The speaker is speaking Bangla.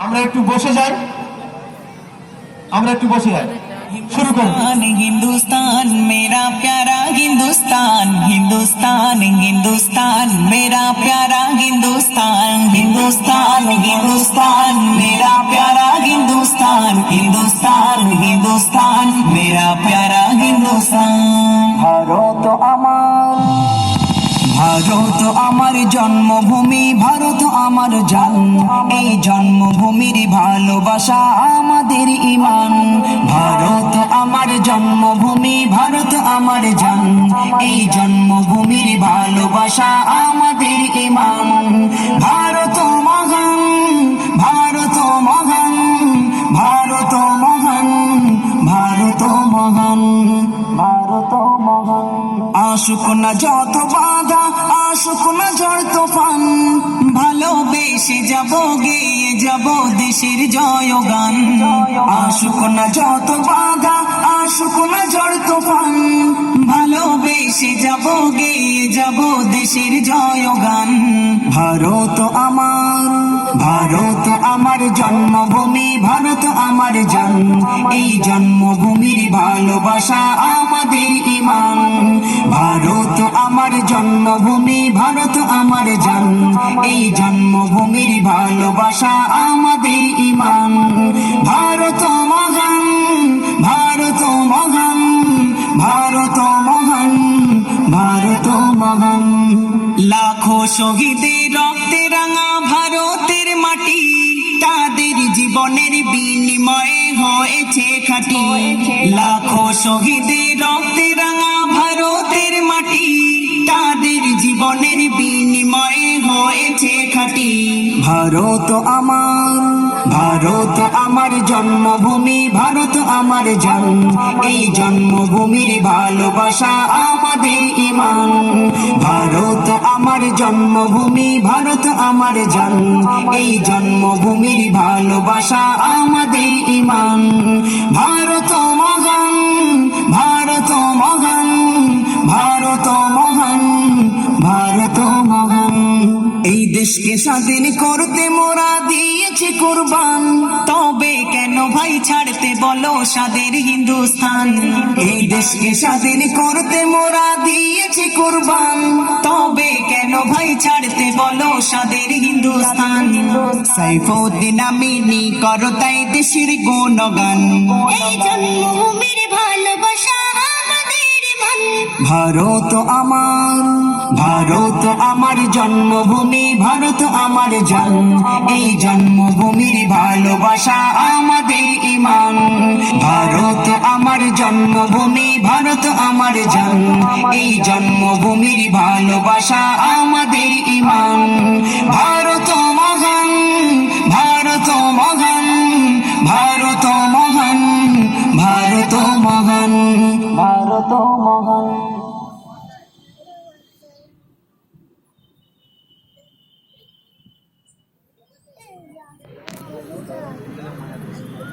আমরা একটু বসে যাই, শুরু করুন। हिंदुस्तान मेरा प्यारा हिंदुस्तान, हिंदुस्तान हिंदुस्तान मेरा प्यारा हिंदुस्तान, हिंदुस्तान हिंदुस्तान मेरा प्यारा हिंदुस्तान, हिंदुस्तान हिंदुस्तान मेरा प्यारा हिंदुस्तान। ভারত আমার, ভারত আমার জন্মভূমি, ভারত আমার জান, এই জন্মভূমির ভালোবাসা আমাদের ঈমান। ভারত আমার জন্মভূমি, ভারত আমার জান, এই জন্মভূমির ভালোবাসা আমাদের ঈমান। ভারত মহান, ভারত মহান, ভারত মহান, ভারত মহান, ভারত মহান। আসুক না যত বাধা, আসুক না ঝড় তুফান, ভালোবেসে যাব, গেয়ে যাব দেশের জয়গান। আসুক না যত বাধা, আসুক না ঝড় তুফান, ভালোবেসে যাব, গেয়ে যাব দেশের জয়গান। ভারত আমার, ভারত আমার জন্মভূমি, ভারত আমার জান, এই জন্মভূমির ভালোবাসা আমাদের ঈমান। ভারত আমার জন্মভূমি, ভারত আমার জান, এই জন্মভূমির ভালোবাসা আমাদের ঈমান। ভারত মহান, ভারত মহান, ভারত মহান, ভারত মহান। লাখো শহীদের রক্তে রাঙা ভারতের মাটি, তাদের জীবনের বিনিময়ে হয়েছে খাঁটি। লাখো শহীদের রক্তে রাঙা ভারতের মাটি, তাদের জীবনের বিনিময়ে হয়েছে খাঁটি। ভারত আমার, ভারত আমার জন্মভূমি, ভারত আমার জান, এই জন্মভূমির ভালোবাসা আমাদের ঈমান। ভারত আমার জন্মভূমি, ভারত আমার জান, এই জন্মভূমির ভালোবাসা আমাদের ঈমান। ভারত মহান, ভারত মহান, ভারত মহান, ভারত মহান। এই দেশকে স্বাধীন করতে মোরা দিয়েছি কুরবান, তবে কেন ভাই ছাড়তে বলো স্বাদের হিন্দুস্তান। এই দেশকে স্বাধীন করতে মোরা দিয়েছি কুরবান, তবে কেন ভাই ছাড়তে বলো স্বাদের হিন্দুস্তান। সাইফুদ্দিন আমিনী করো তাই দেশের গুণগান, এই জন্মভূমির ভালোবাসা আমাদের ঈমান। ভারত আমার, ভারত আমার জন্মভূমি, ভারত আমার জান, এই জন্মভূমির ভালোবাসা আমাদের ঈমান। ভারত আমার জন্মভূমি, ভারত আমার জান, এই জন্মভূমির ভালোবাসা আমাদের ঈমান। ভারত মহান, ভারত মহান, ভারত মহান, ভারত মহান, ভারত মহান।